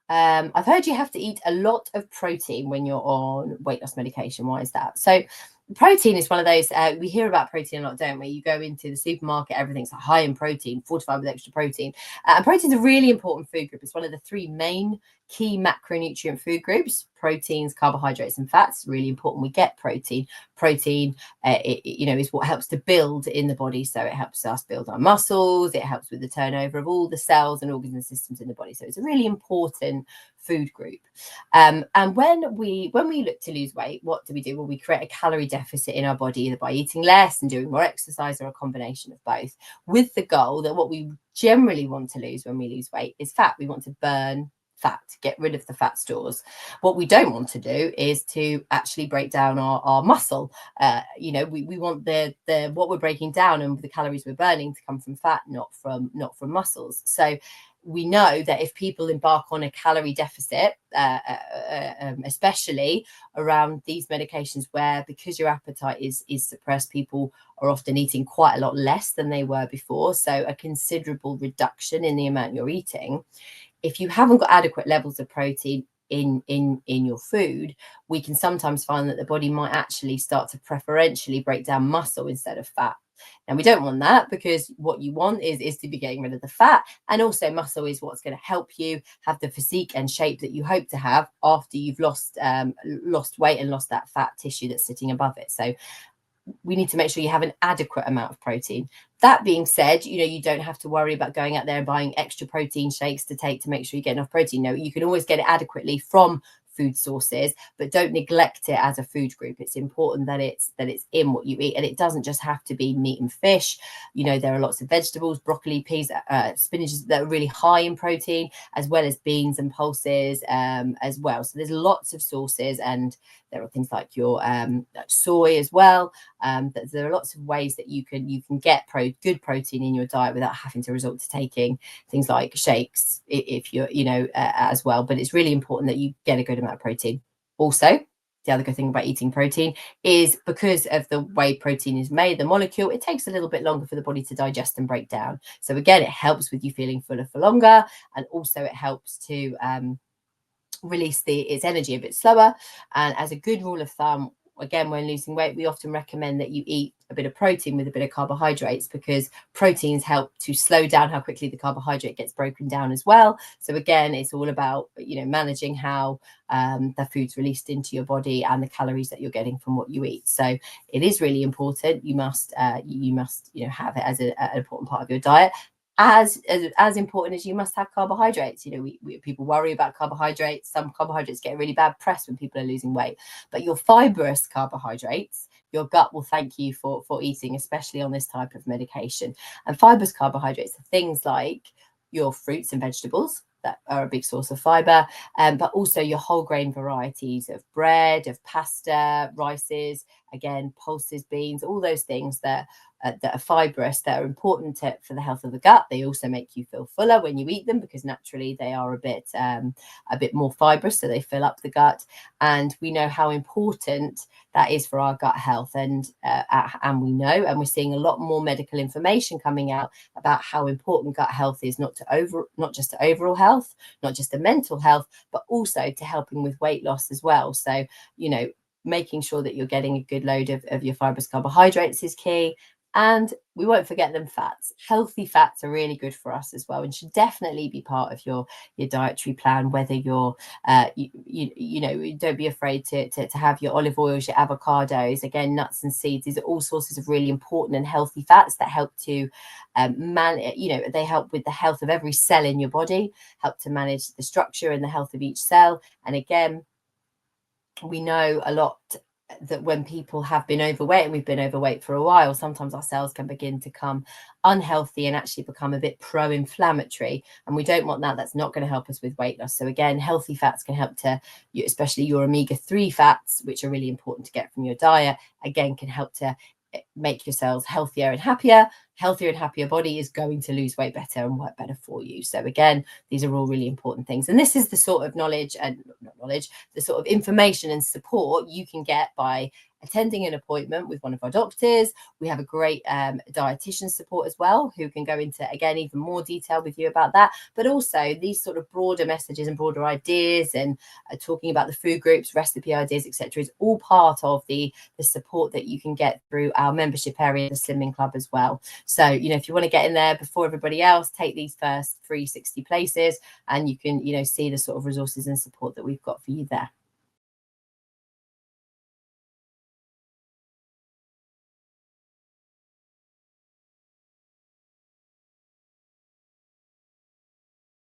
I've heard you have to eat a lot of protein when you're on weight loss medication. Why is that? So protein is one of those, we hear about protein a lot, don't we? You go into the supermarket, everything's high in protein, fortified with extra protein. And protein is a really important food group. It's one of the three main key macronutrient food groups: proteins, carbohydrates, and fats. Really important we get protein. Protein, is what helps to build in the body. So it helps us build our muscles. It helps with the turnover of all the cells and organs and systems in the body. So it's a really important food group. And when we look to lose weight, what do? Well, we create a calorie deficit in our body, either by eating less and doing more exercise, or a combination of both, with the goal that what we generally want to lose when we lose weight is fat. We want to burn fat, get rid of the fat stores. What we don't want to do is to actually break down our muscle. We want the what we're breaking down and the calories we're burning to come from fat, not from muscles. So we know that if people embark on a calorie deficit, especially around these medications, where because your appetite is suppressed, people are often eating quite a lot less than they were before. So a considerable reduction in the amount you're eating. If you haven't got adequate levels of protein in your food, we can sometimes find that the body might actually start to preferentially break down muscle instead of fat. And we don't want that, because what you want is to be getting rid of the fat. And also muscle is what's going to help you have the physique and shape that you hope to have after you've lost weight and lost that fat tissue that's sitting above it. So we need to make sure you have an adequate amount of protein. That being said, you don't have to worry about going out there and buying extra protein shakes to take to make sure you get enough protein. No, you can always get it adequately from food sources, but don't neglect it as a food group. It's important that it's in what you eat, and it doesn't just have to be meat and fish. There are lots of vegetables, broccoli, peas, spinach that are really high in protein, as well as beans and pulses as well. So there's lots of sources, and there are things like your like soy as well. There are lots of ways that you can get good protein in your diet without having to resort to taking things like shakes if you're as well. But it's really important that you get a good amount of protein. Also, the other good thing about eating protein is, because of the way protein is made, the molecule, it takes a little bit longer for the body to digest and break down. So again, it helps with you feeling fuller for longer, and also it helps to release its energy a bit slower. And as a good rule of thumb, again, when losing weight, we often recommend that you eat a bit of protein with a bit of carbohydrates, because proteins help to slow down how quickly the carbohydrate gets broken down as well. So again, it's all about managing how the food's released into your body and the calories that you're getting from what you eat. So it is really important. You must have it as an important part of your diet. As important as you must have carbohydrates. People worry about carbohydrates. Some carbohydrates get really bad press when people are losing weight, but your fibrous carbohydrates, your gut will thank you for eating, especially on this type of medication. And fibrous carbohydrates are things like your fruits and vegetables that are a big source of fiber, but also your whole grain varieties of bread, of pasta, rices, again, pulses, beans, all those things that are fibrous, that are important for the health of the gut. They also make you feel fuller when you eat them, because naturally they are a bit more fibrous, so they fill up the gut. And we know how important that is for our gut health, and we know, and we're seeing a lot more medical information coming out about how important gut health is, not just to overall health, not just to mental health, but also to helping with weight loss as well. So making sure that you're getting a good load of your fibrous carbohydrates is key. And we won't forget them fats. Healthy fats are really good for us as well, and should definitely be part of your dietary plan. Whether you're, don't be afraid to have your olive oils, your avocados, again, nuts and seeds. These are all sources of really important and healthy fats that help to they help with the health of every cell in your body, help to manage the structure and the health of each cell. And again, we know a lot that when people have been overweight, and we've been overweight for a while, sometimes our cells can begin to become unhealthy and actually become a bit pro-inflammatory, and we don't want that. That's not going to help us with weight loss. So again, healthy fats can help to, especially your omega-3 fats, which are really important to get from your diet, again, can help to make your cells healthier and happier. Healthier and happier body is going to lose weight better and work better for you. So again, these are all really important things. And this is the sort of the sort of information and support you can get by attending an appointment with one of our doctors. We have a great dietitian support as well, who can go into, again, even more detail with you about that. But also these sort of broader messages and broader ideas, and talking about the food groups, recipe ideas, etc., is all part of the support that you can get through our membership area, the Slimming Club, as well. So, if you want to get in there before everybody else, take these first 360 places, and you can, see the sort of resources and support that we've got for you there.